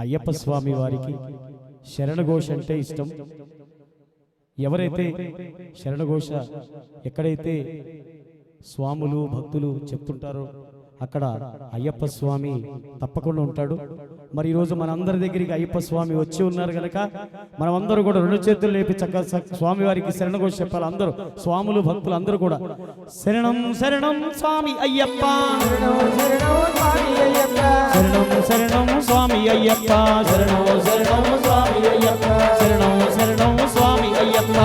అయ్యప్ప స్వామి వారికి శరణఘోష అంటే ఇష్టం. ఎవరైతే శరణఘోష ఎక్కడైతే స్వాములు భక్తులు చెప్తుంటారో అక్కడ అయ్యప్ప స్వామి తప్పకుండా ఉంటాడు. మరి ఈరోజు మనందరి దగ్గరికి అయ్యప్ప స్వామి వచ్చి ఉన్నారు కనుక మనమందరూ కూడా రెండు చేతులు లేపి చక్కగా స్వామి వారికి శరణఘోష చెప్పాలి. అందరూ స్వాములు భక్తులు అందరూ కూడా శరణం శరణం స్వామి అయ్యప్ప, శరణం శరణం స్వామి అయ్యప్ప, శరణం శరణం స్వామి అయ్యప్ప, శరణం శరణం స్వామి అయ్యప్ప,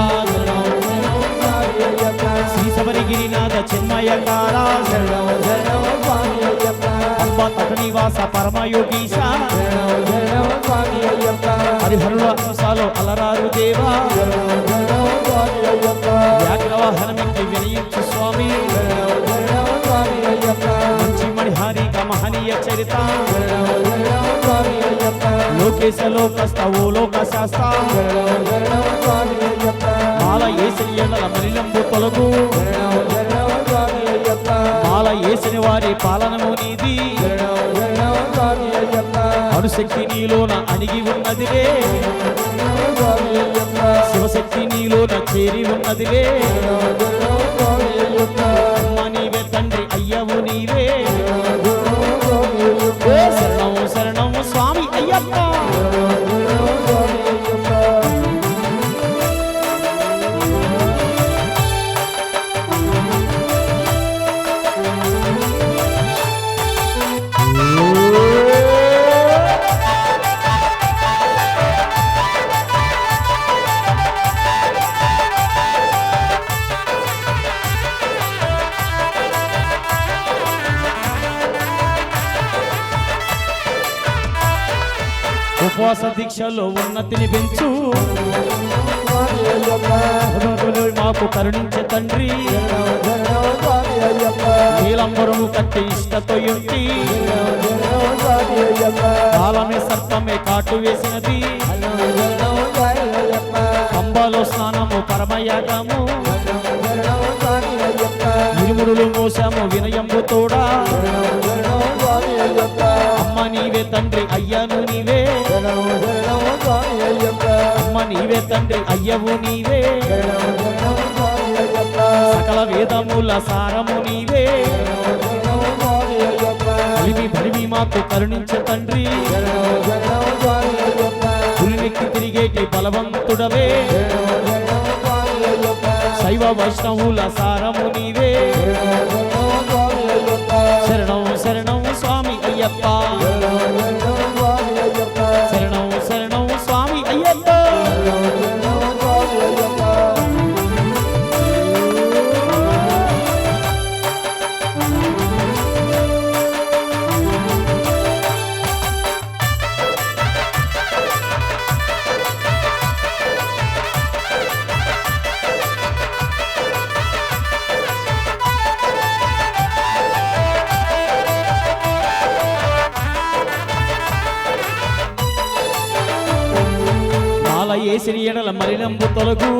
శ్రీ శబరిగిరినాథ చిన్మయకార శరణం శరణం స్వామి అయ్యప్ప, అంబా తటనివాస పరమయోగీశ శరణం స్వామి అయ్యప్ప, హరిహరుల అంశాలో అలరారు దేవా శరణం స్వామి అయ్యప్ప, వ్యాఘ్రవాహనమికి వినయించు స్వామి శరణం స్వామి అయ్యప్ప, మంచి మణిహారిక మహనీయ చరిత శరణం స్వామి అయ్యప్ప, లోకేశ లోకస్త ఓ లోక శాస్త్ర శరణం స్వామి అయ్యప్ప, మాల ఏసిన ఎడల మలినంబు తొలగు శరణం స్వామి అయ్యప్ప, మాల ఏసిన వారి పాలనము నీది శరణం స్వామి అయ్యప్ప, అణుశక్తి నీలోన అణిగి ఉన్నదిలే స్వామి అయ్యప్ప, శివశక్తి నీలోన చేరి ఉన్నదిలే స్వామి అయ్యప్ప, అమ్మ నీవే తండ్రి అయ్యవు నీవే శరణం శరణం స్వామి అయ్యప్ప. ఉపవాస దీక్షలో ఉన్నతిని పెంచు మాకు కరుణించే తండ్రి, నీలంబరము కట్టి ఇష్టతో యుక్తి కాలమే సర్పమే కాటు వేసినది, అంబాలో స్నానము పరమయాగము ఇరుముడులు మోసము వినయంబు తోడా, అమ్మ నీవే తండ్రి అయ్యను నీవే అమ్మ నీవే తండ్రి అయ్యవు నీవే, సకల వేదముల సారము నీవే, బలిమి బలిమి మాకు కరుణించే తండ్రి, పులినెక్కి తిరిగేటి బలవంతుడవే, శైవ వైష్ణవుల సారము నీవే శరణం శరణం స్వామి అయ్యప్ప, శరణం శరణం స్వామి అయ్యప్ప. ఏసిరి ఎడల మలినంబు తొలగు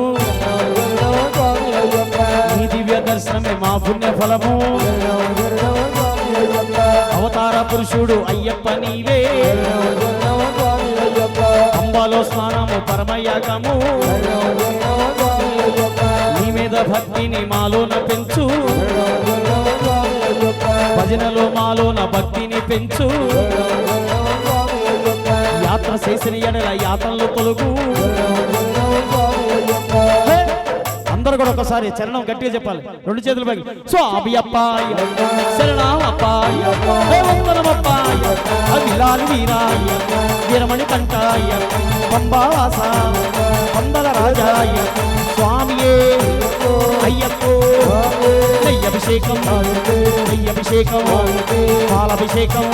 నీ దివ్య దర్శనమే మా పుణ్య ఫలము, అవతార పురుషుడు అయ్యప్ప నీవే, అంబాలో స్నానము పరమయాగము నీ మీద భక్తిని మాలోన పెంచు, భజనలో మాలోన భక్తిని పెంచు, యాత్ర చేసిన ఎడల యాత్రలు తొలగు. అందరూ కూడా ఒకసారి చరణం గట్టిగా చెప్పాలి, రెండు చేతులు పైకి స్వామి అప్పాయ శరణం అప్పాయ వందనమప్పాయ అవిలాలి వీరాయ వీరమణి కంఠాయ పంబావాస పందల రాజాయ స్వామియే అయ్యప్పో నెయ్యభిషేకం నెయ్యభిషేకం పాలభిషేకం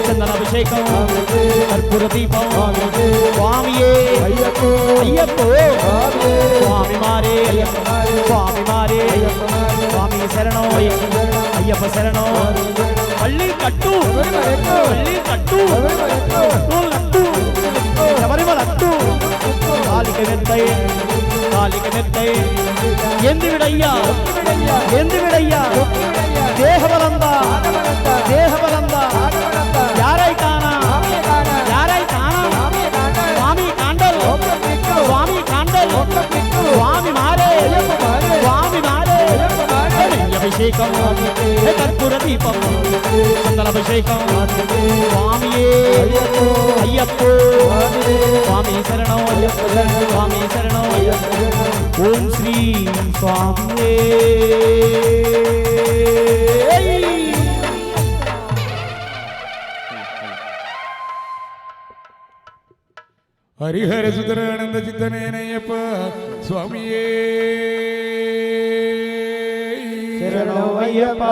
చందనాభిషేకం కర్పూర దీపం స్వామియే అయ్యప్పో అయ్యప్పో స్వామి మారే స్వామి మారే స్వామి శరణం అయ్యప్ప శరణం. మళ్ళీ కట్టు మళ్ళీ కట్టు లట్టు శబరిమ లట్టు కాలిక మెత్తై కాలిక మెత్తై ఎందు విడయ్యా ఎందు విడయ్యా దేహబలందా దేహబలందా యారై కానా అభిషేకం కర్పూర దీపం చందనాభిషేకం స్వామియే అయ్యప్పో స్వామి శరణం స్వామి శరణం ఓం శ్రీ స్వామియే హరిహర సుతరానంద చిత్తనేనయ్యప్ప స్వామియే శరణం అయ్యప్ప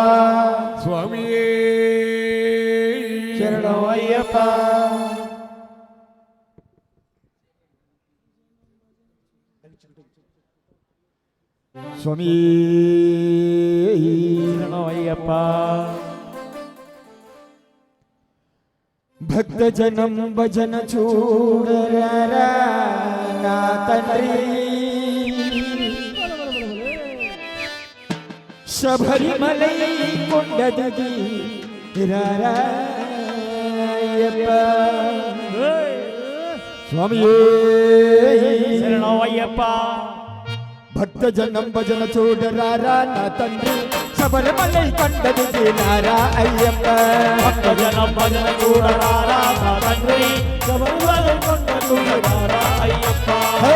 స్వామియే శరణం అయ్యప్ప స్వామి శరణం అయ్యప్ప భక్తజనం భజన చూడరా నా తండ్రి శబరిమలై కొండ దిగి రారా అయ్యప్ప స్వామియే శరణం అయ్యప్ప భక్తజనం భజన చూడరారా నా తండ్రి శబరిమలై కొండ దిగి రారా అయ్యప్ప భక్తజనం భజన చూడరారా నా తండ్రి శబరిమలై కొండ చూడరారా అయ్యప్ప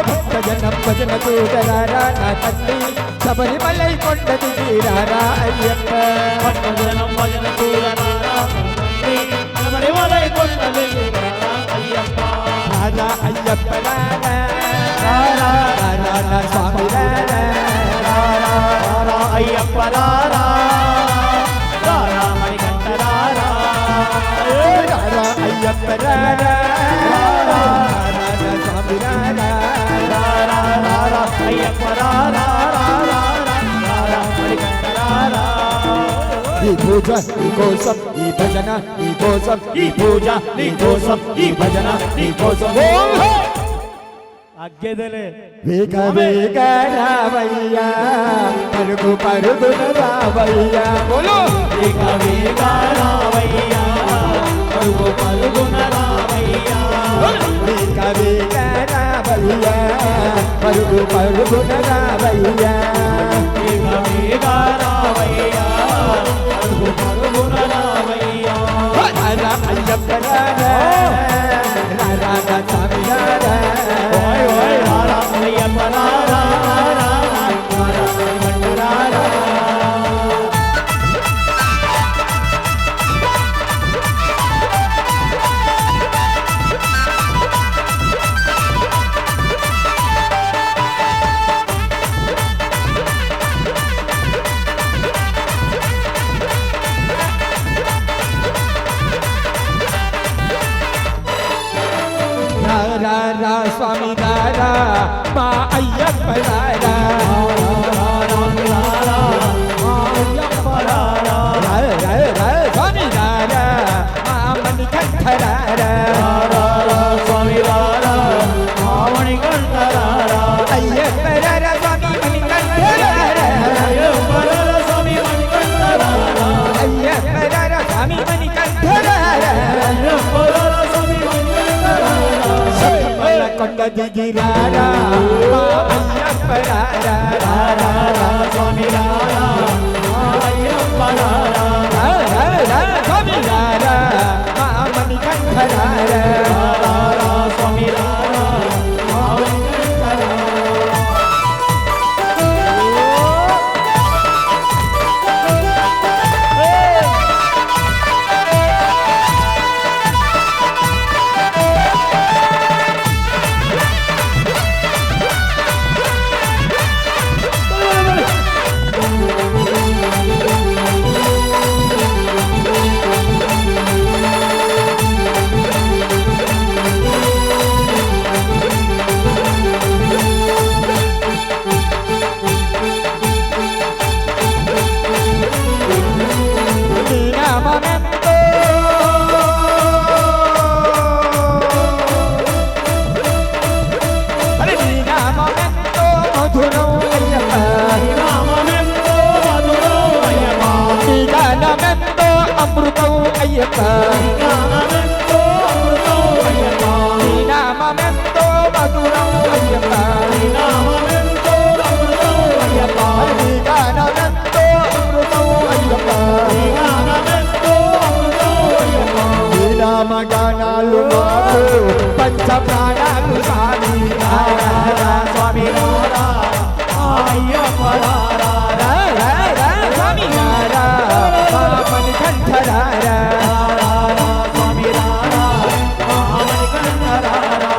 భక్తజనం భజన చూడరారా నా తండ్రి శబరిమలై కొండ దిగి రారా అయ్యప్ప భక్తజనం భజన చూడరారా నా తండ్రి శబరిమలై కొండ చూడరారా అయ్యప్ప రారా అయ్యప్ప రారా రారా రారా స్వామి రారా రారా అయ్యప్ప రారా రారా మణికంఠ రారా రారా అయ్యప్ప రారా రారా స్వామి రారా రారా రారా అయ్యప్ప రారా రారా రారా మణికంఠ రారా ఈ పూజ నీ కోసం ఈ భజన నీ కోసం ఈ పూజ నీ కోసం ఈ భజన నీ కోసం అగ్గెదలే వేగ వేగ రావయ్యా పరుగు పరుగున రావయ్యా బోలో వేగ వేగ రావయ్యా పరుగు పరుగున రావయ్యా వేగ వేగ రావయ్యా పరుగు పరుగున రావయ్యా వేగ వేగ రావయ్యా పరుగు పరుగున రావయ్యా రారా అయ్యప్ప రారా రారా నా స్వామి రారా ఓయ్ ఓయ్ రారా అయ్యప్ప రారా రారా రారా మణికంఠ రారా రారా స్వామి రారా మా అయ్యప్ప రారా స్వామి రారా మా మణికంఠ రారా అయ్యప్ప రారా స్వామి మణికంఠ రారా అయ్యప్ప రారా స్వామి మణికంఠ రారా శబరిమల కొండ దిగి రారా మా అయ్యప్ప రారా రారా స్వామి రారా స్వామి రారా మా మణికంఠ రారా అమృతం అయ్యప్ప నీ నామమెంతో మధురం అయ్యప్ప నీ గానమెంతో అమృతం చాలు మాకు పంచ ప్రాణాలు స్వామి రారా స్వామి రారా అయ్యప్ప రారా స్వామి రారా మణికంఠ రారా స్వామి రారా మణికంఠ రారా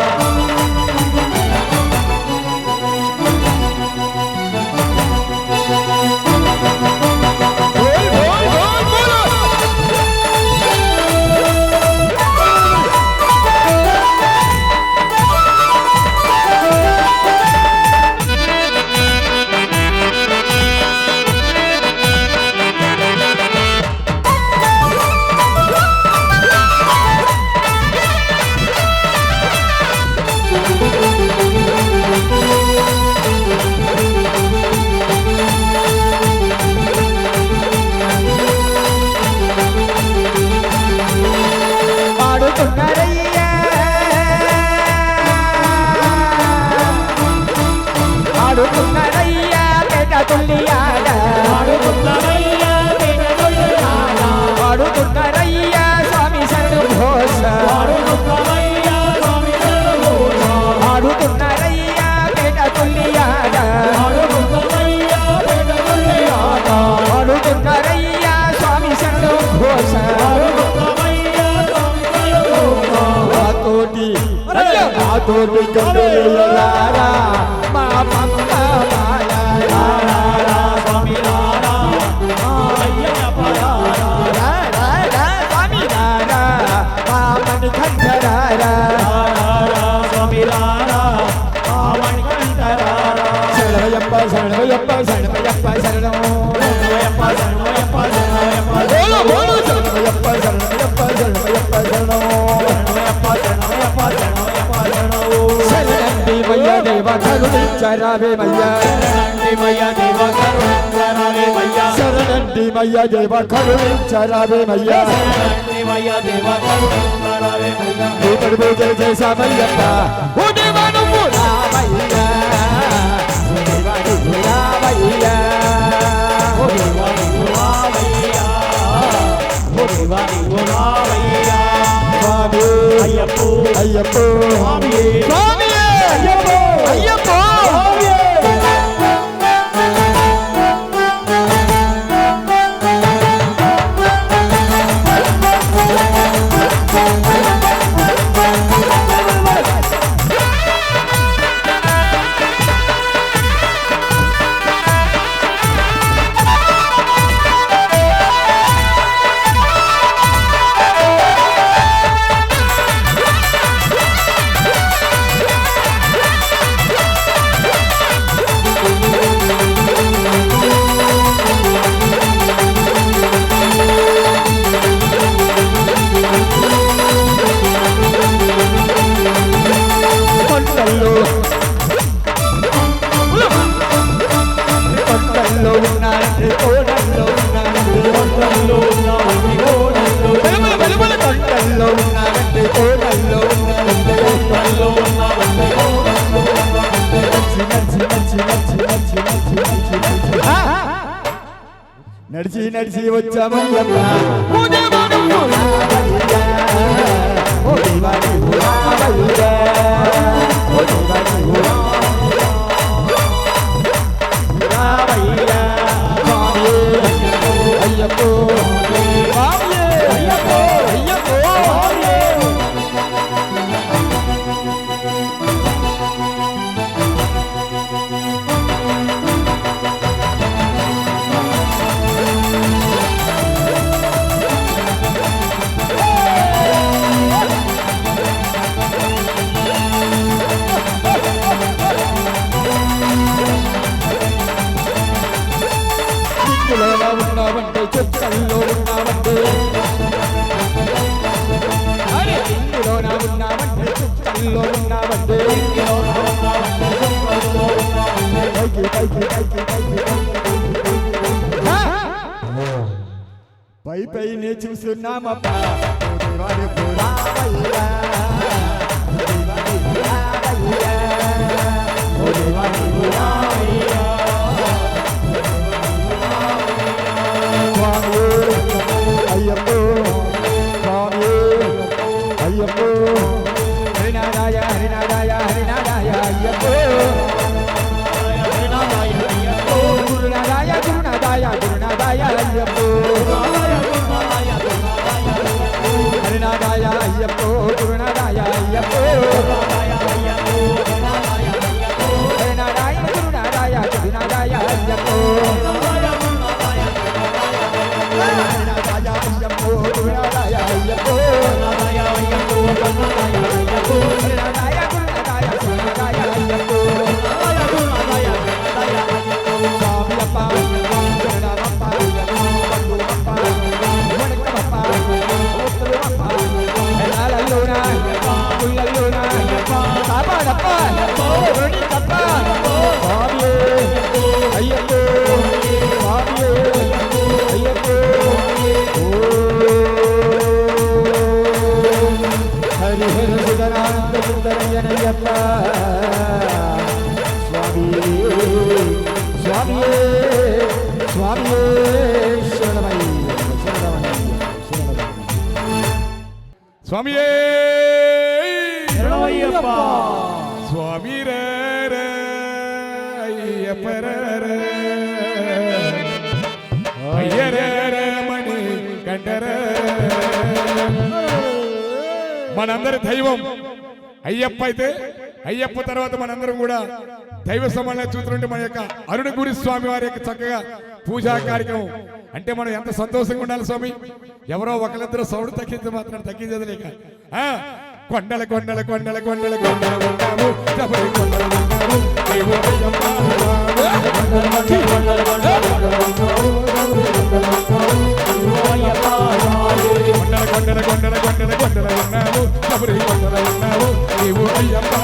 ఆడుతున్నారయ్యా పేట తుల్లియాడ ఆడుతున్నారయ్యా స్వామి శరణు ఘోష ఆడుతున్నారయ్యా పేట తుల్లియాడ ఆడుతున్నారయ్యా స్వామి శరణు ఘోష తోటి కండులారా మా పంప స్వామి రారా అయ్యప్ప రారా స్వామి రారా మా మణికంఠ రారా స్వామి రారా మణికంఠ రారా శరణమయ్యప్ప శరణమయ్యప్ప శరణమయ్యప్ప శరణం శరణమయ్యప్ప శరణమయ్యప్ప శరణమయ్యప్ప శరణమయ్యప్ప శరణమయ్యప్ప శరణమయ్యప్ప శరణం శరణండి మయ్య దేవ కరుణించరావే మయ్యా శరణండి మయ్య దేవ కరుణించరావే మయ్యా భూతడు పూజలు చేశామయ్యప్ప ఓ దేవా నువ్వు రావయ్యా ఓ దేవా నువ్వు రావయ్యా ఓ దేవా నువ్వు రావయ్యా ఓ దేవా నువ్వు రావయ్యా స్వామి అయ్యప్ప అయ్యప్ప స్వామి స్వామి అయ్యప్ప అయ్యప్ప నడిచి నడిచి వచ్చామయ్యప్ప ఓ దేవా నువ్వు రావయ్యా ఓ దేవా నువ్వు రావయ్యా ఓ దేవా నువ్వు రావయ్యా స్వామి అయ్యప్ప స్వామి అయ్యప్ప అయ్యప్ప ఉన్నావంటే చుక్కల్లో ఉన్నావంటే ఇందులోనా ఉన్నావంటే చుక్కల్లో ఉన్నావంటే పైకి పైకి పైకి పైకి పై పైనే చూస్తున్నామప్పా అయ్యప్ప స్వామి అయ్యప్ప హరినారాయ హరినారాయ హరినారాయ అయ్యప్పో గురునారాయ గురునారాయ గురునారాయ అయ్యప్పో హరినారాయ అయ్యప్పో గురునారాయ అయ్యప్పో హరినారాయ గురునారాయ గురునారాయ అయ్యప్పో హరినారాయ అయ్యప్పో గురునారాయ అయ్యప్పో హరినారాయ గురునారాయ గురునారాయ అయ్యప్పో స్వామియప్ప గురునారప్ప బంధువప్ప వణకమప్ప ఉత్తరమప్ప ఎలాలల్లోన కుల్లల్లోన కాపాడప్ప గురునికప్ప స్వామియే అయ్యప్పో స్వామియే అయ్యప్పో హరిహర సుధనానంద సుందరయ్యనయ్యప్ప స్వామియే స్వామియే స్వామియే శరణమయ్య శరణమయ్య స్వామియే శరణమయ్యప్ప స్వామి మణి కంఠర మనందరి దైవం అయ్యప్ప అయితే అయ్యప్ప తర్వాత మనందరం కూడా దైవ సమాన చూస్తుంటే మన యొక్క అరుణగిరి స్వామి వారి యొక్క చక్కగా పూజా కార్యక్రమం అంటే మనం ఎంత సంతోషంగా ఉండాలి స్వామి. ఎవరో ఒకరిద్దరు సౌండ్ తగ్గించి మాత్రం తగ్గించలేక కొండల కొండల కొండల కొండల కొండల ఉంటాము శబరి కొండలు ఉంటాము కొండల కొండల కొండల కొండల కొండల ఉన్నాము శబరి కొండల ఉన్నాము నీవు అయ్యప్ప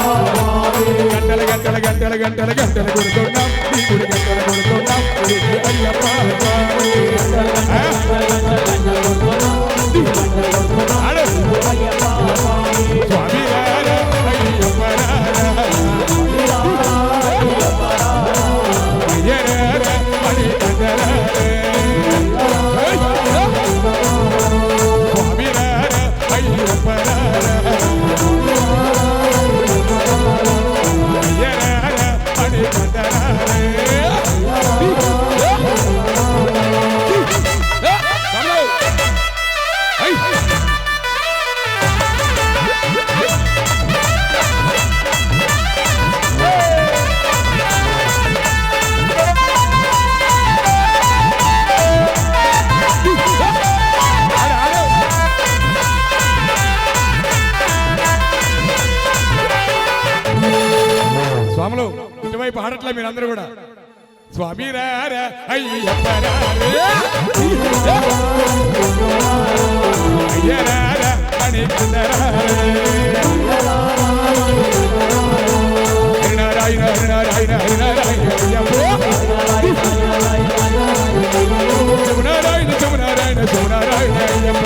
గంటల గంటల గంటల గంటల గంటల కొడుతున్నాం నీ గుడి గంటల కొడుతున్నాం అయ్యప్ప స్వామి అయ్యప్ప స్వాములు ఇటువైపు ఆడట్లే మీరందరూ కూడా స్వామి రారా అయ్యప్ప అయ్యరారా హరినారాయణ హరినారాయణ హరినారాయణ శివనారాయణ శివనారాయణ శివనారాయణ అయ్యప్ప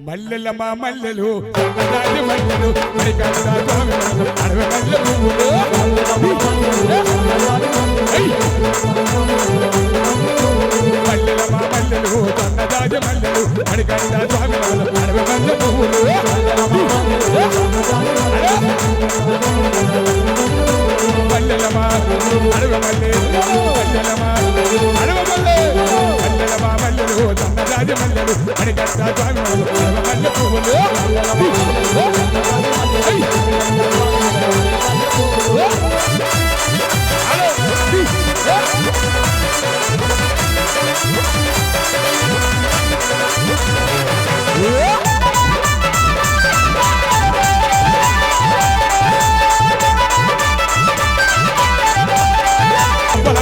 మల్లెలమ్మ మల్లెలు మల్లెలు అడవి మల్లెలు మల్లెలమ్మ మల్లెలు తన్నదాజ మల్లెలు అడిగండ స్వామి అడవి మల్లె పువ్వులు అడుగమల్లే మల్లెలమా అడుగమల్లే మల్లెలమా మల్లెలు సన్నజాజి మల్లెలు మణికంఠ స్వామి మల్లె పువ్వులు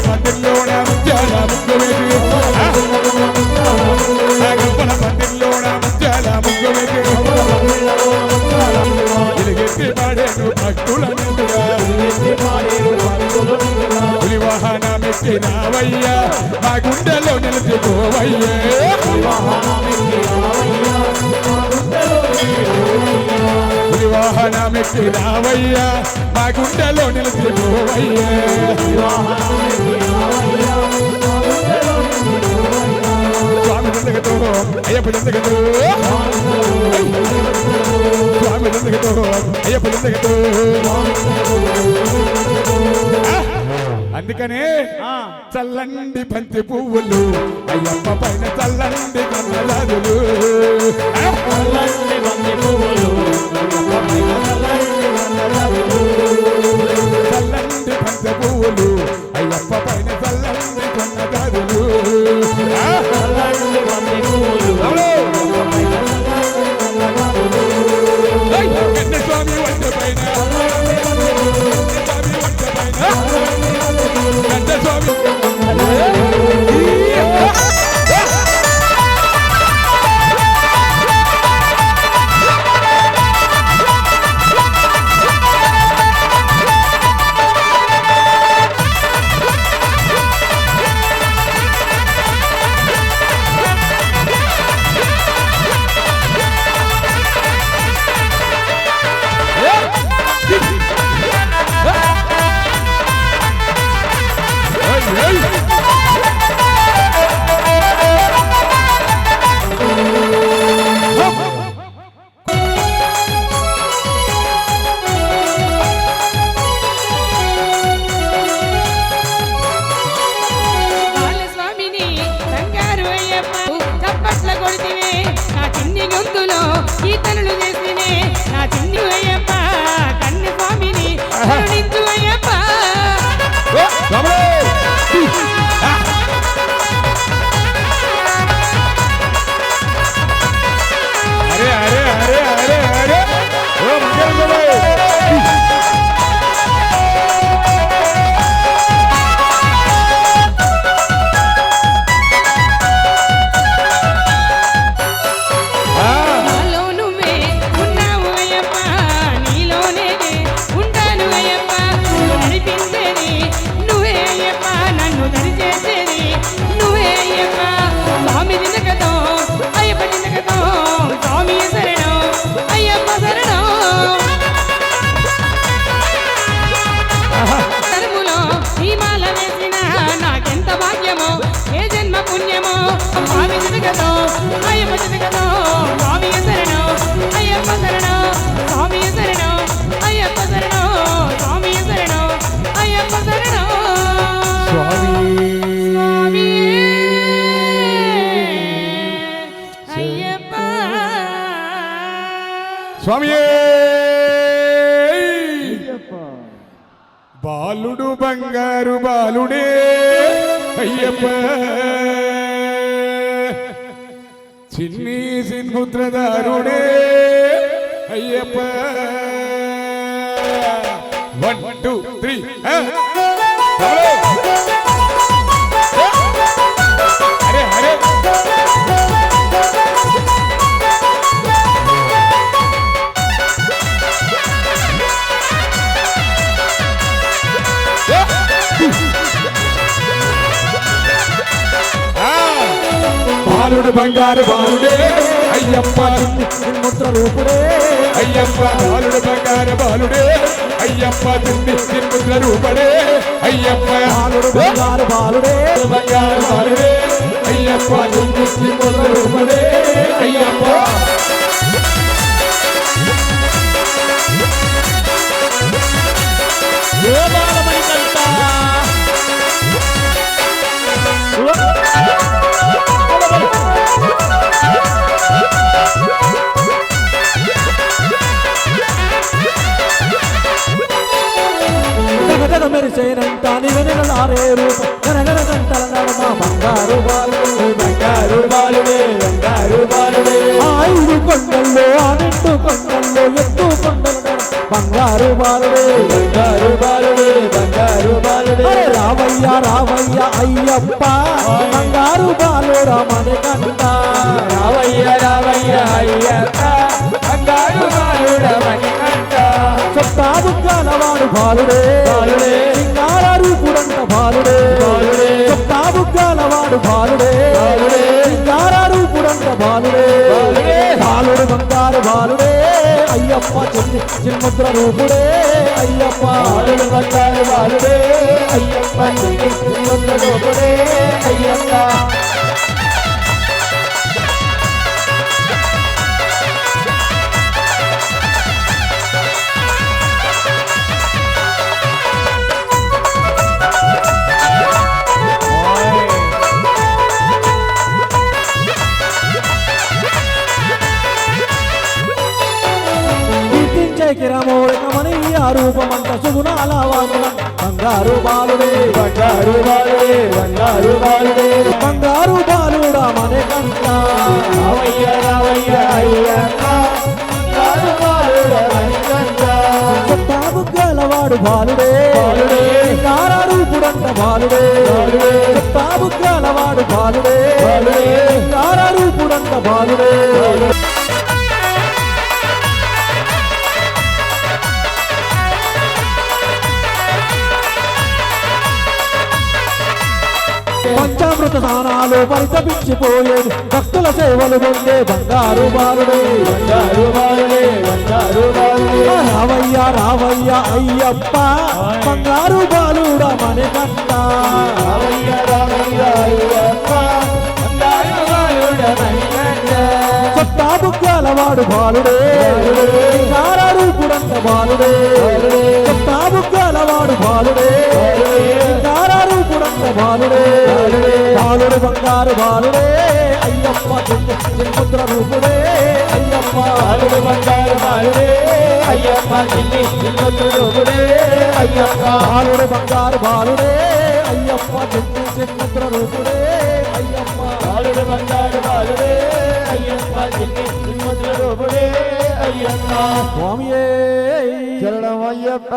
పందిర్లోన ముత్యాల ముగ్గు వేసి గంపల పందిర్లోన ముత్యాల ముగ్గు వేసి ఇలిగెత్తి పాడేను భక్తుల నిండుగా పులి వాహనమెక్కి రావయ్యా మా గుండెలో నిలిచిపోవయ్యే పులి వాహనమెక్కి రావయ్యా మా గుండెలో నిలిచిపోవయ్యే స్వామి దండగతో అయ్యప్ప దండగతో స్వామి దండగతో అయ్యప్ప దండగతో అందుకనే చల్లండి బంతి పువ్వులు అయ్యప్ప పైన చల్లండి కన్నలాదులు చల్లండి బంతి పువ్వులు అయ్యప్ప పైన చల్లండి కన్నదాదులు స్వామి వంట పైన స్వామి వంట పైన గంట స్వామి స్వామి బాలుడు బంగారు బాలుడే అయ్యప్ప చిన్ని సిన్ముద్రదారుడే అయ్యప్ప 1 2 3 హరే హరే బాలుడు బంగారు బాలుడే అయ్యప్ప ముద్ర రూపుడే అయ్యప్ప బాలుడు బంగారు బాలుడే అయ్యప్ప ముద్ర రూపడే అయ్యప్ప బాలుడు బంగారు బాలుడే బంగారు బాలుడే అయ్యప్ప ముద్ర రూపడే అయ్యప్ప గోపాల మణికంఠ నిగనగ మెరిసేనంట నిగనిగలారే రూపం గనగన గంటల నడమ బంగారు బాలుడే బంగారు బాలుడే బంగారు బాలుడే ఆ 5 కొండల్లో ఆ 2 కొండల్లో ఎత్తు కొండల బంగారు బాలుడే బంగారు బాలుడే బంగారు బాలుడే రావయ్య రావయ్య అయ్యప్ప బంగారు బాలుడ మణికంఠ రావయ్య రావయ్య అయ్యప్ప బంగారు బాలుడ మణికంఠ చొక్కాబుగ్గలవాడు బాలుడే బాలుడే సింగార రూపుడంట బాలుడే బాలుడే చొక్కాబుగ్గలవాడు బాలుడే బాలుడే సింగార రూపుడంట బాలుడే బాలుడే బాలుడు బంగారు బాలుడే అయ్యప్ప చిన్ముద్ర రూపుడే అయ్యప్ప బాలుడు బంగారు బాలుడే అయ్యప్ప చిన్ముద్ర రూపుడే అయ్యప్ప కిరమోళకమనీయ రూపమంట సుగుణాల వాకుల బంగారు బాలుడే బంగారు బాలుడే బంగారు బాలుడే బంగారు బాలుడా మణికంఠ రావయ్య రావయ్య అయ్యప్ప బంగారు బాలుడా మణికంఠ చొక్కాబుగ్గలవాడు బాలుడే బాలుడే సింగార రూపుడంట బాలుడే బాలుడే చొక్కాబుగ్గలవాడు బాలుడే బాలుడే సింగార రూపుడంట బాలుడే పంచామృత స్నానాలు పరితపించిపోయేది భక్తుల సేవలు పొందే బంగారు బాలుడే బంగారు బాలుడే బంగారు బాలుడే రావయ్య రావయ్య అయ్యప్ప బంగారు బాలుడ మణికంఠ రావయ్య రావయ్య అయ్యప్ప బంగారు బాలుడ మణికంఠ చొక్కాబుగ్గలవాడు బాలుడే సింగార రూపుడంట బాలుడే చొక్కాబుగ్గలవాడు బాలుడే సింగార రూపుడంట బాలుడే బాలుడు బంగారు బాలుడే అయ్యప్ప చిన్ముద్ర రూపుడే అయ్యప్ప బాలుడు బంగారు బాలుడే అయ్యప్ప చిన్ముద్ర రూపుడే అయ్యప్ప బాలుడు బంగారు బాలుడే అయ్యప్ప చిన్ముద్ర రూపుడే అయ్యప్ప బాలుడు బంగారు బాలుడే అయ్యప్ప చిన్ముద్ర రూపుడే అయ్యప్ప స్వామియే శరణం అయ్యప్ప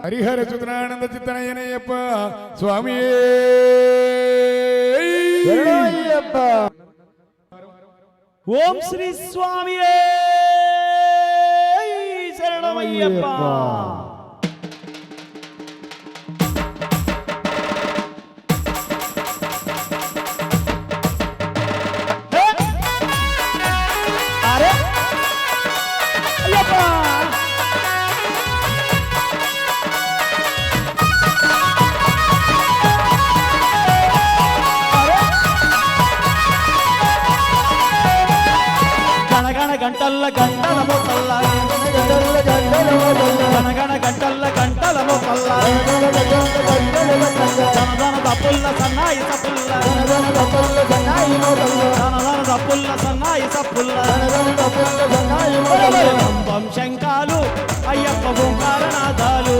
హరిహర చుతనానంద చిత్తనయ్యనయ్యప్ప స్వామి శరణం అయ్యప్ప ఓం శ్రీ స్వామియే శరణమయ్యప్ప అరే అయ్యప్ప గంటల్ల గంటల మొక్కల్ల గణగణ గంటల్ల గంటల మొక్కల్ల ధనధన దప్పుల్ల సన్నాయి సప్పుల్ల ధనధన దప్పుల్ల సన్నాయి సప్పుల్ల పంపం శంకాలు అయ్యప్ప ఓంకారనాదాలు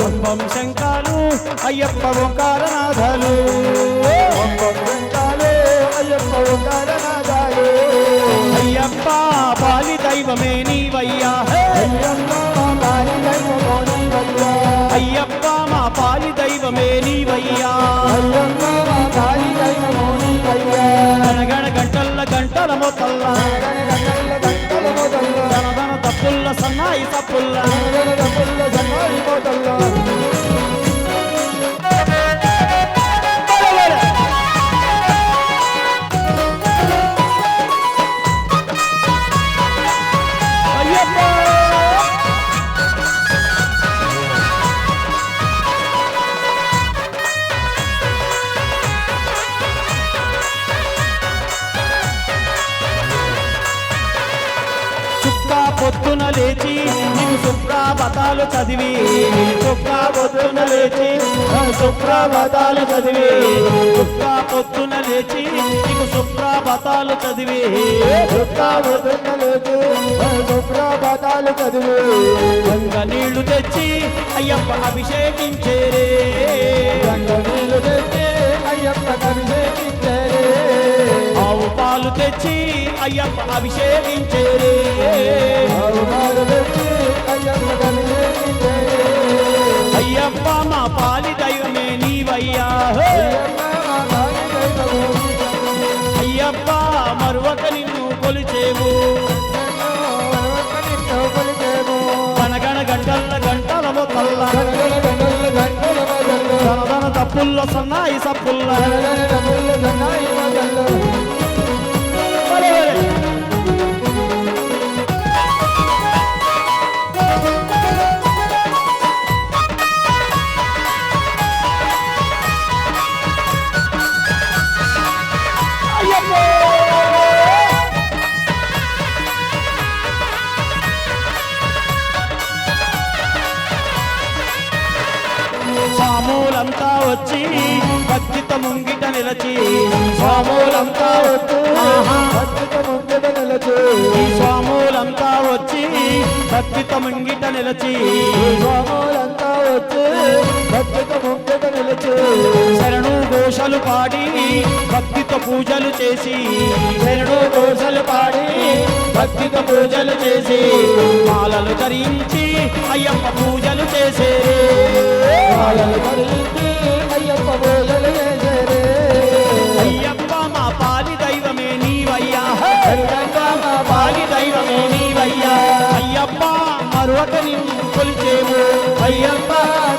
పంపం శంకాలు అయ్యప్ప ఓంకారనాదాలు అయ్యప్ప పాలి దైవమే నీవయ్యా అయ్యప్ప మా పాలి దైవమే నీవయ్యా గణగణ గంటల్ల గంటల మొత్తల్ల ధనధన తప్పుల్ల సన్నాయి తప్పుల్ల పొద్దున లేచి నీకు సుప్రభాతాలు చదివి చుక్క పొద్దున లేచి సుప్రభాతాలు చదివి చుక్క పొద్దున లేచి నీకు సుప్రభాతాలు చదివి చుక్క పొద్దున లేచి సుప్రభాతాలు చదివి గంగ నీళ్లు తెచ్చి అయ్యప్ప అభిషేకించేరే గంగ నీళ్లు తెచ్చి అయ్యప్ప అభిషేకించేరే ఆవు పాలు తెచ్చి అయ్యప్ప అభిషేకించేరే ఆవు పాలు తెచ్చి అయ్యప్ప అభిషేకించేరే అయ్యప్ప మా పాలి దైవమే నీవయ్యా అయ్యప్ప మరువక నిన్ను కొలిచేవు గణగణ గంటల గంటల మొత్తల్ల ధనధన తప్పుల్లో సన్నాయి సప్పుల్ల స్వాములంతా వచ్చి భక్తితో ముంగిట నిలచి స్వాములంతా వచ్చి భక్తితో ముంగిట నిలచి ఈ స్వాములంతా వచ్చి భక్తితో ముంగిట నిలచి స్వాములంతా వచ్చి భక్తితో ముంగిట నిలచి శరణు ఘోషలు పాడి భక్తితో పూజలు చేసి శరణు ఘోషలు పాడి భక్తితో పూజలు చేసి మాలలు ధరించి అయ్యప్ప పూజలు చేసే మాలలు ధరించి అయ్యప్ప పూజలు చేసేరే అయ్యప్ప మా పాలి దైవమే నీవయ్యా అయ్యప్ప మా పాలి దైవమే నీవయ్యా అయ్యప్ప మరొక నిన్ను కొలిచేము అయ్యప్ప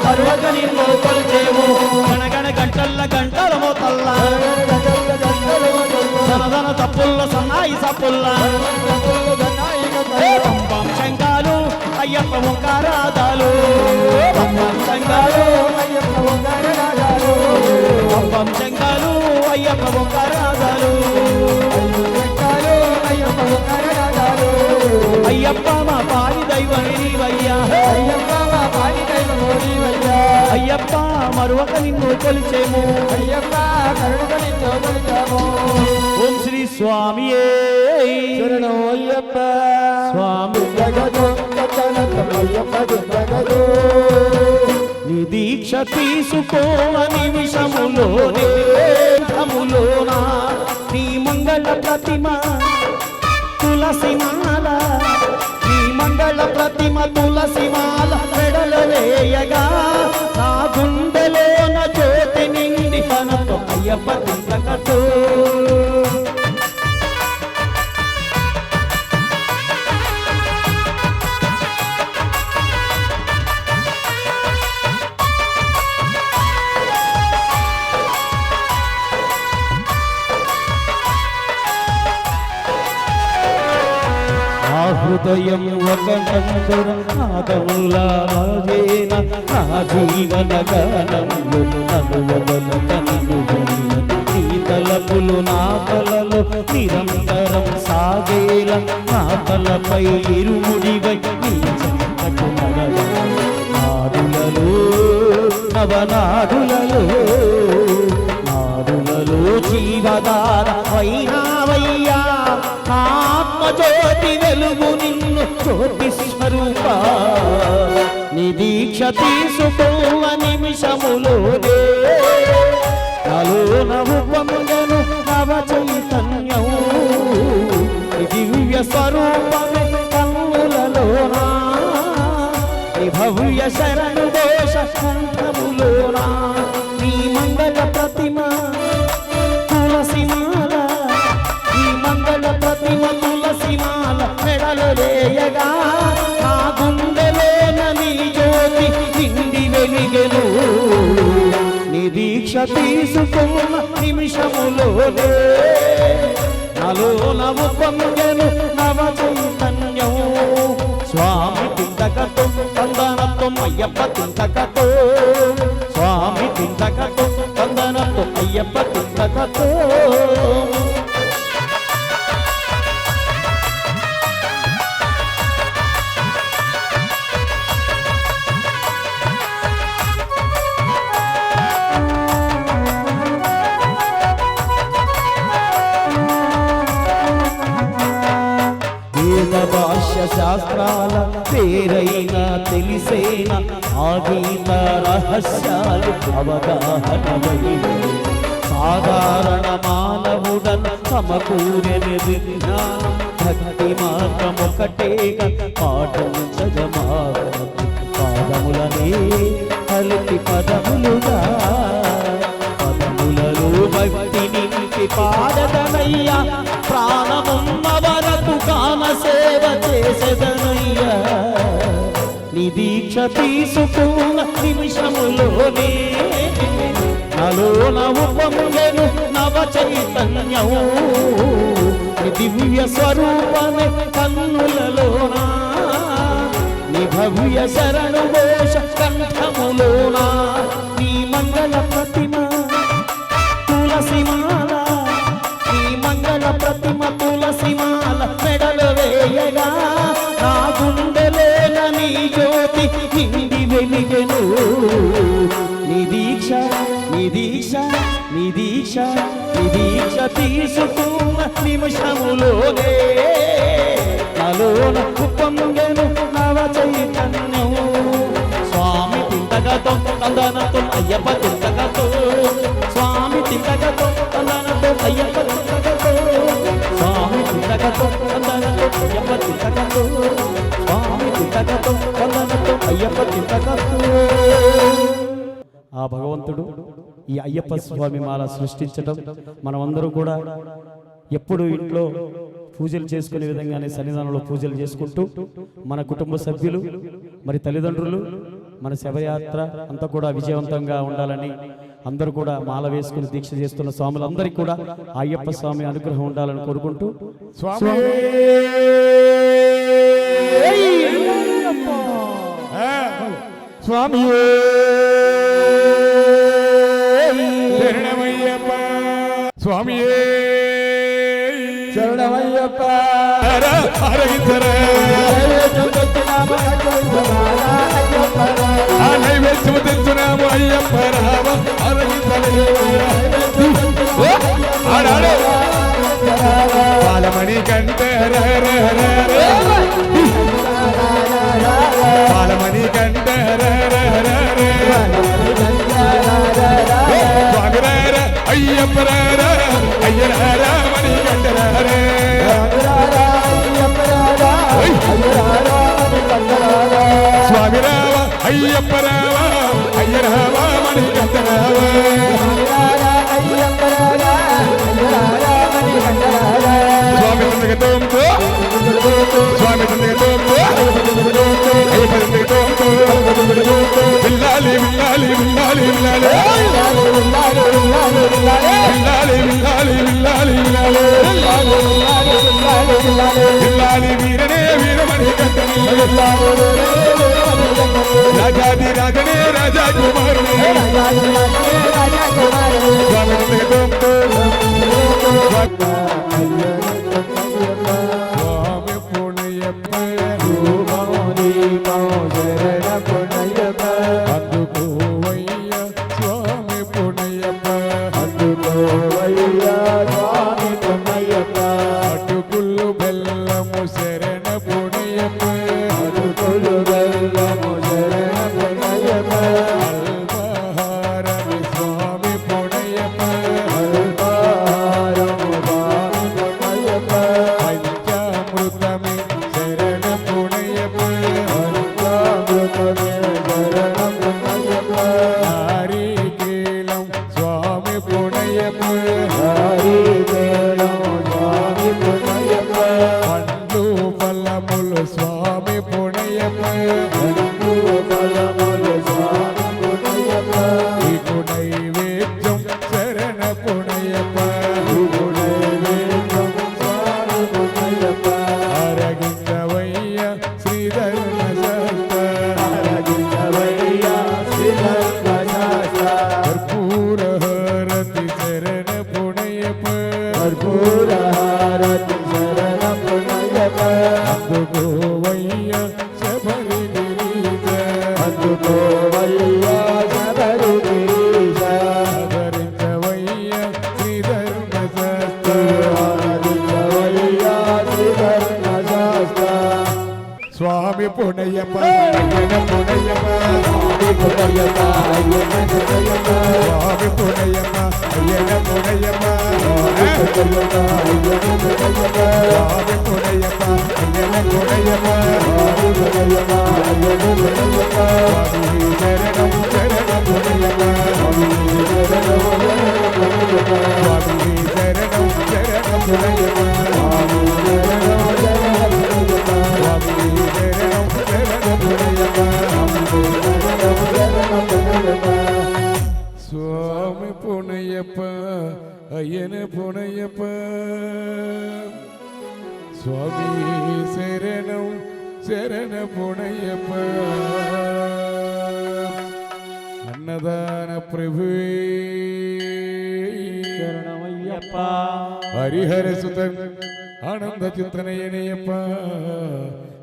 మరొక నిన్ను కొలిచేము గణగణ గంటల గంటల మోతల్ల ధనధన తప్పుల్ల సన్నాయి సప్పుల్ల పంపం శంఖాలు అయ్యప్ప ఓంకారాదాలు పంపం శంఖాలు అయ్యప్ప ఓంకారనాదాలు పంపం శంఖాలు అయ్యప్ప ఓంకారాదాలు అయ్యప్ప ఓంకారనాదాలు అయ్యప్ప మా పాలి దైవమే నీవయ్యా అయ్యప్ప మా పాలి దైవము నీవయ్యా అయ్యప్ప మరొక నిన్ను కొలిచేము అయ్యప్ప కరుణగా నిన్ను కొలిచాము ఓం శ్రీ స్వామియే శరణం అయ్యప్ప స్వామి జగదో అయ్యప్ప జగదో నీ దీక్ష తీసుకో నిమిషములోనే ధములోనా నీ మంగళ ప్రతిమ తులసిమాల నీ మంగళ ప్రతిమ తులసిమాల మెడల వేయగా నా గుండెలోన జ్యోతి నిండి కనతో అయ్యప్ప తింటకతో హృదయం ఒక నందుర నాదములాగేన నా జీవన గానములు నలువదల కనులు నీ తలపులు నా తలలో నిరంతరం సాగేల నా తలపై ఇరుముడివై నీ చెంతకు నాడులలో నవనాడులలో నాడులలో జీవదార వైనావయ్యా ఆత్మజ్యోతి వెలుగు నిన్ను జ్యోతి స్వరూప నీ దీక్ష తీసుకోవ నిమిషములోనే నాలో నవ్వు పొంగను నవ చైతన్యం నీ దివ్య స్వరూపమే కన్నులలోనా నీ భవ్య శరణు దోష కంఠములోనా నీ మంగళ ప్రతిమ తులసిమాల ఈ మంగళ ప్రతిమ తులసిమాల మెడలు లేయగా నా గుండెలోన నీ జ్యోతి నిండి వెలిగెను నీ దీక్ష తీసుకున్న నిమిషములోనే నాలో నవ్వు పొంగెను నవ చైతన్యం స్వామి తింతకతో వందనతో అయ్యప్ప తింతకతో స్వామి తింతకతో వందనతో అయ్యప్ప తింతకతో శాస్త్రాల పేరైన తెలిసేన ఆ గీత రహస్యాలు అవగాహనమై సాధారణ మానవుడన్ సమకూరెని విజ్ఞానం భక్తి మార్గమొకటేగా పాటించజమాగ పాదములనే కలిపి పదములుగా పదములలో భక్తి నింపి పాడదనయ్యా ప్రాణమున్న వరకు కాన సేవ చేసేదనయ్యా నీ దీక్ష తీసుకున్న నిమిషములోనే నలోన ఉపములను నవ చైతన్యము నీ దివ్య స్వరూపమే కన్నులలోనా నీ భవ్య శరణు ఘోష కంఠములోనా నీ మంగళ ప్రతిమ తులసిమాల నీ మంగళ ప్రతిమ తులసిమాల మెడలు వేయగా నా గుండెలేన నీ జ్యోతి నిండి వెలిగెను నీ దీక్ష నీ దీక్ష నీ దీక్ష నీ దీక్ష తీసుకున్న నిమిషములోనే నలోన ఉపంగెను నవ చైతన్యము స్వామి తింతగతో తందనతో అయ్యప్ప తింతగతో స్వామి తింతగతో తందనతో అయ్యప్ప తింతగతో స్వామి తింతగతో తందనతో అయ్యప్ప తింతగతో స్వామి తింతగతో తందనతో అయ్యప్ప తింతగతో ఆ భగవంతుడు ఈ అయ్యప్ప స్వామి మాల సృష్టించడం మనమందరం కూడా ఎప్పుడు ఇంట్లో పూజలు చేసుకునే విధంగానే సన్నిధానంలో పూజలు చేసుకుంటూ మన కుటుంబ సభ్యులు మరి తల్లిదండ్రులు మన శవయాత్ర అంతా కూడా విజయవంతంగా ఉండాలని అందరూ కూడా మాల వేసుకుని దీక్ష చేస్తున్న స్వాములందరికీ కూడా అయ్యప్ప స్వామి అనుగ్రహం ఉండాలని కోరుకుంటూ స్వామి స్వామి శరణమయ్యప్ప స్వామియే శరణమయ్యప్ప ఆరగించరా ఆ నైవేద్యము తెచ్చున్నాము అయ్యప్ప రామ ఆడాడు బాలమణి కంటే బాలమణి కంటే అయ్యప్ప అయ్యరారా మణి కంటే స్వామి రావ అయ్యప్ప రావ అయ్యరావ మణి కంటే స్వామి తండ్రితో స్వామి తండ్రితో అయ్యప్ప తండ్రితో విల్లాలి విల్లాలి విల్లాలి విల్లాలి విల్లాలి విల్లాలి విల్లాలి విల్లాలి వీరనే వీరమణి కంటని రాజాది రాజనే రాజా కుమారుని స్వామి తండ్రితో స్వామి పుణ్యప్ప అందుకోవయ్య స్వామి పుణ్యప్ప అటుకులు బెల్లము శరణ పుణ్యప్ప అల్పహారమి స్వామి పుణ్యప్ప పంచామృతమి శరణ పుణ్యప్ప నారీకేలం స్వామి పుణ్యప్ప పండ్లు ఫలములు స్వామి పుణ్యప్ప నీకు నైవేద్యం శరణ పుణ్యప్ప అరగించవయ్య శ్రీధర్మ కర్పూర హారతి శరణ పుణ్యప్ప అందుకోవయ్య శబరి గిరీశ ఆదరించవయ్య శ్రీధర్మ పునయ్యప్ప అయ్యన పునయ్యప్ప స్వామి పునయ్యప్ప అయ్యన పునయ్యప్ప స్వామి పునయ్యప్ప అయ్యన పునయ్యప్ప స్వామి పునయ్యప్ప అయ్యన పునయ్యప్ప స్వామి శరణం శరణం పునయ్యప్ప స్వామి శరణం శరణం పునయ్యప్ప స్వామి పునయ్యప్ప అయ్యన పునయ్యప్ప స్వామి శరణం శరణ పునయ్యప్ప అన్నదాన ప్రభువే శరణమయ్యప్ప హరిహర సుతన్ ఆనంద చిత్తనయనయ్యప్ప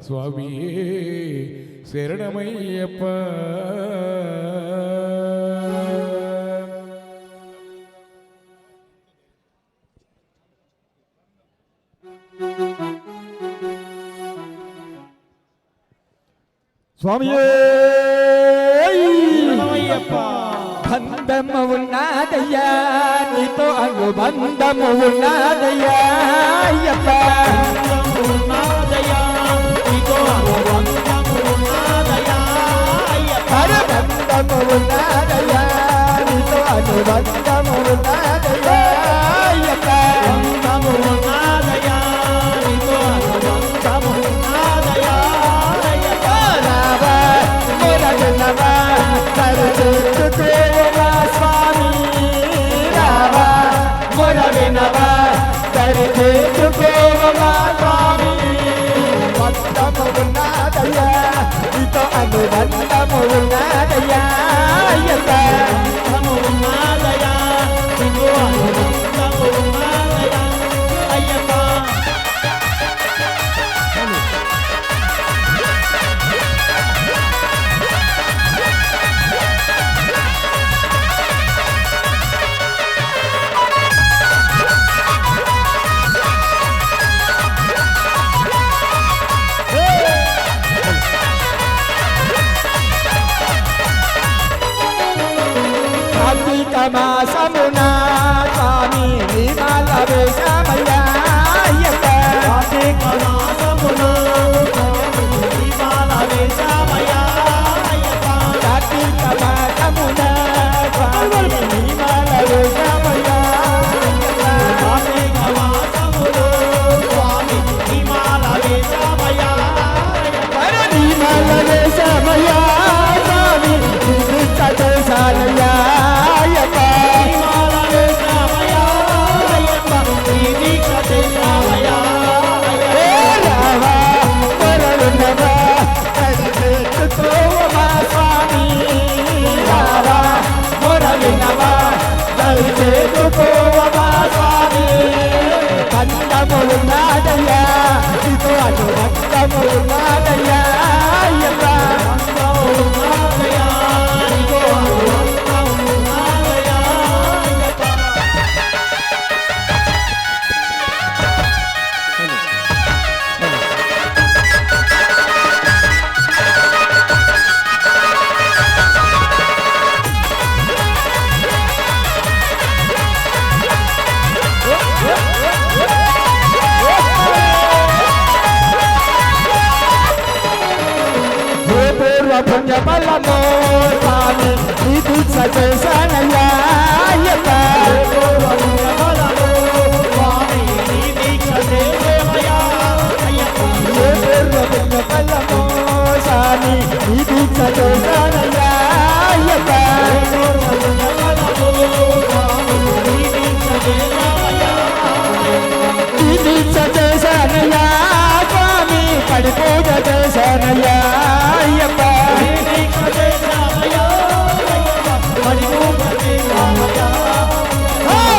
స్వామియే శరణమయ్యప్ప స్వామియే శరణమయ్యప్ప బంధము ఉన్నదయ్యా నీతో అనుబంధము ఉన్నదయ్యా అయ్యప్ప ఉన్నదయ్యా నీతో అనుబంధము ఉన్నదయ్యా అయ్యప్ప బంధము ఉన్నదయ్యా నీతో అనుబంధము ఉన్నదయ్యా అయ్యప్ప బంధము ఉన్నదయ్యా నీతో అనుబంధము ఉన్నదయ్యా అయ్యప్ప రావా మొరగనవా కరుచేతుకోవా స్వామి రావా మొరగనవా కరుచేతుకోవా స్వామి బంధము ఉన్నదయ్యా నీతో అనుబంధము ఉన్నదయ్యా అయ్యప్ప బంధము ఉన్నదయ్యా నీతో అనుబంధము ఉన్నదయ్యా అయ్యప్ప కార్తీక మాసమున స్వామి నీమాల వేషమయ్యా అయ్యప్ప కార్తీక మాసమున దీపాల వేషమయ్యా అయ్యప్ప కార్తీక మాసమున స్వామి నీమాల వేషమయ్యా అయ్యప్ప కార్తీక మాసమున స్వామి దీపాల వేషమయ్యా నీమాల వేషమయ్యా స్వామి సతసాలయ్యా అయ్యప్ప దీపాల వేషమయ్యా అయ్యప్ప ఈ దీక్ష చేశామయ్యా రావా వరలున్నవా కరిచేతుకోవా స్వామి రావా వరలున్నవా కరిచేతుకోవా స్వామి బంధము ఉన్నదయ్యా నీతో అనుబంధము ఉన్నదయ్యా అయ్యప్ప ఉన్నదయ్యా నీతో అనుబంధం ఉన్నదయ్యా అయ్యప్ప పూర్వ పుణ్య బలమో స్వామి నీ దీక్ష చేశానయ్యా అయ్యప్ప స్వామి నీ దీక్ష చేసేమయ్యా అయ్యప్ప పూర్వ పుణ్య బలమో స్వామి నీ దీక్ష చేశానయ్యా అయ్యప్ప నీ దీక్ష చేశానయ్యా స్వామి పడి పూజ చేశానయ్యా అయ్యప్ప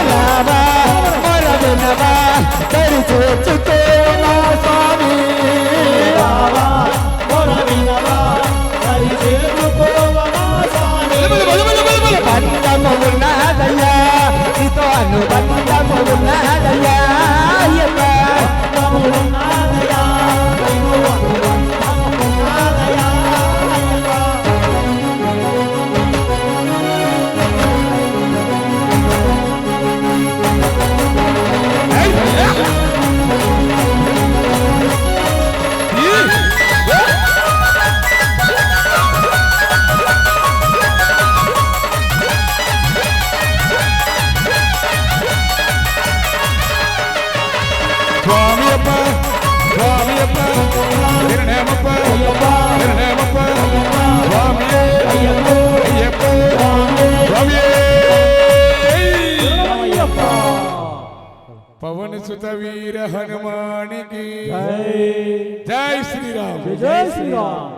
రావా మొరవినవా దరి చేర్చుకోవా స్వామి రావా బంధము ఉన్నదయ్యా నీతో అనుబంధము ఉన్నదయ్యా అయ్యప్ప పవన సుత వీర హనుమానికి జై జై శ్రీరామ్. జై శ్రీరామ్.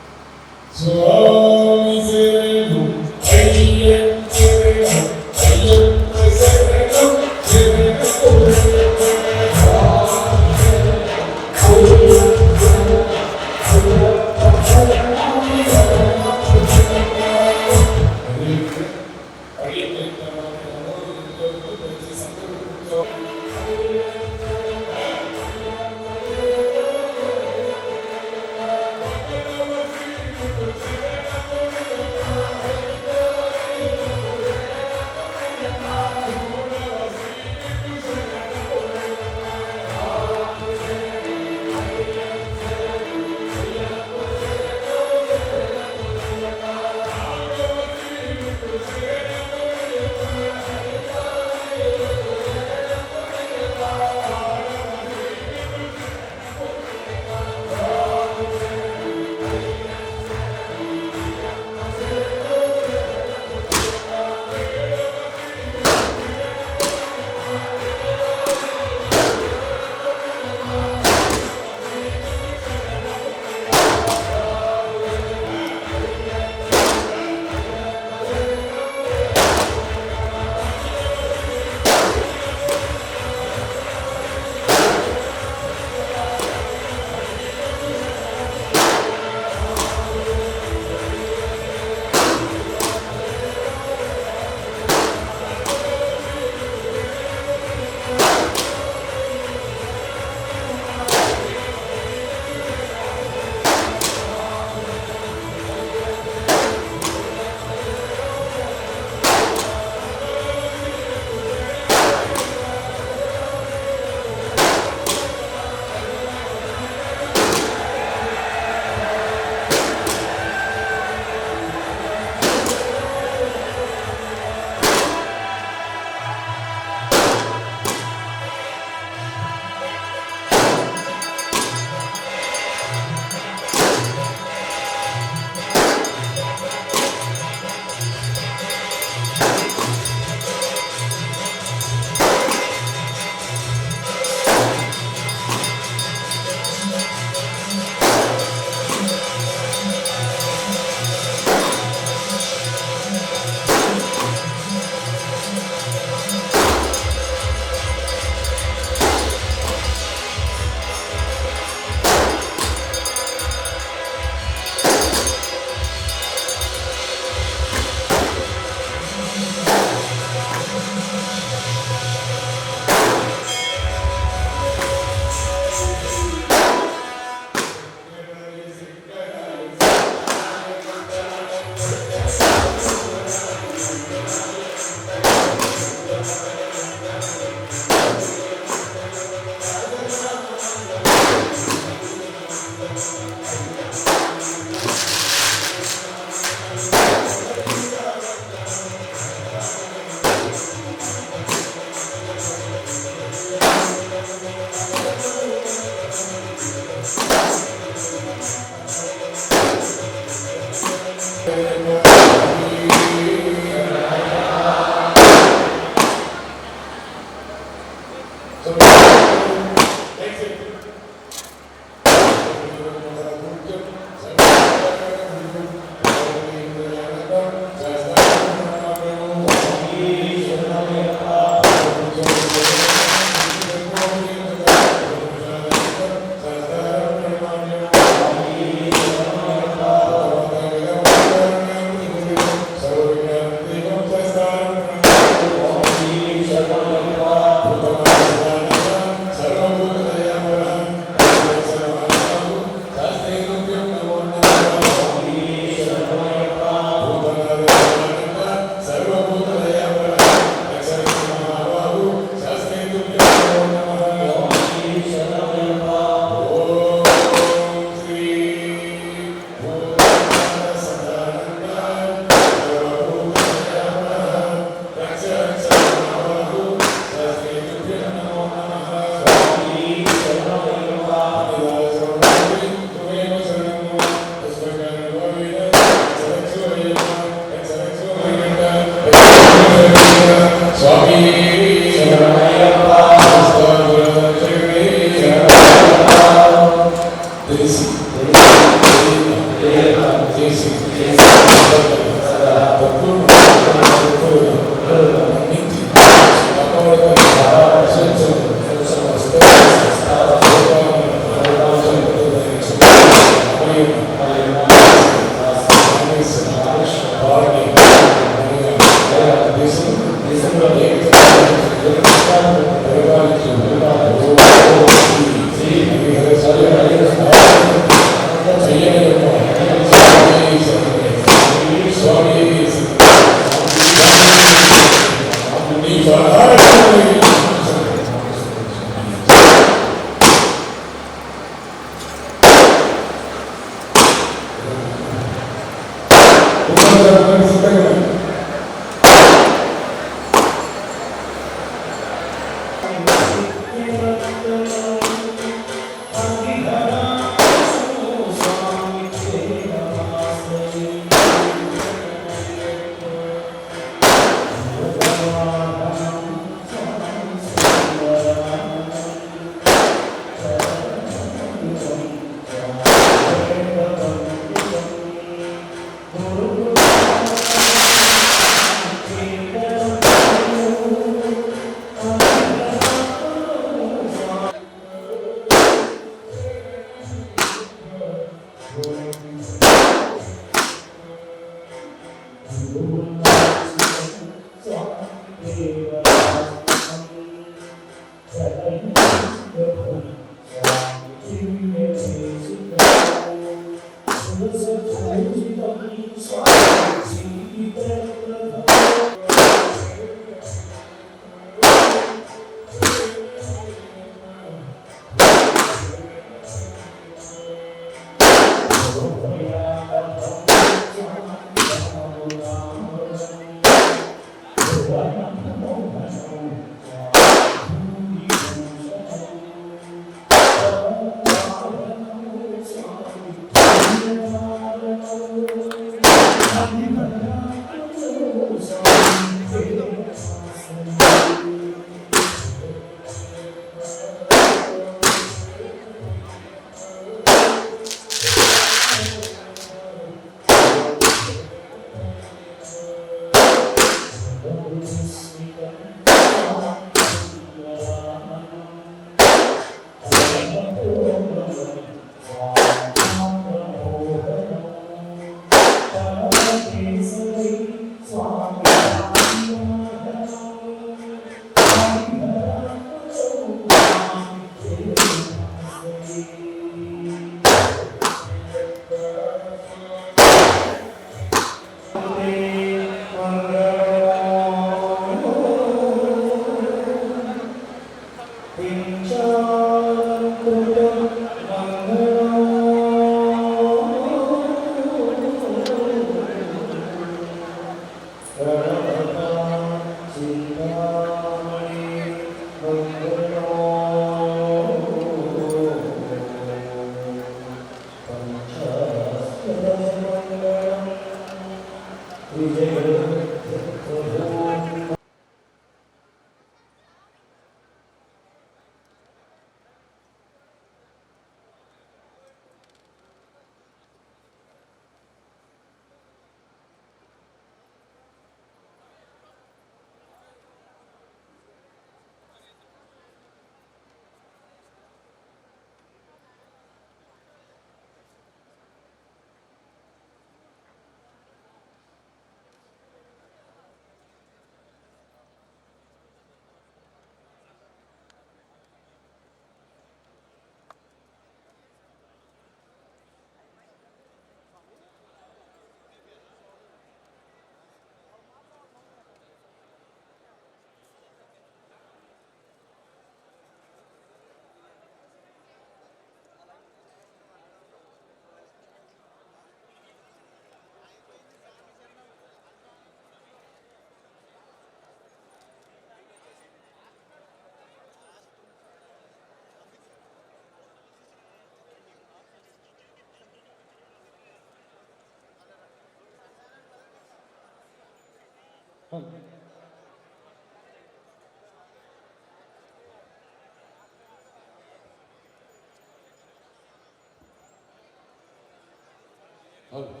అవును.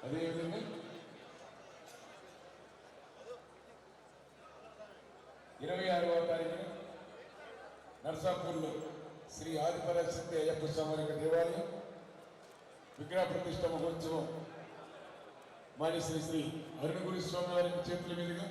అదేవిధంగా 26వ తారీఖున నర్సాపూర్లో శ్రీ ఆదిపరాశక్తి అయ్యప్ప స్వామి యొక్క దేవాలయం విగ్రహ ప్రతిష్ట మహోత్సవం మాని శ్రీ శ్రీ అరుణగురి స్వామి వారి చేతుల మీదుగా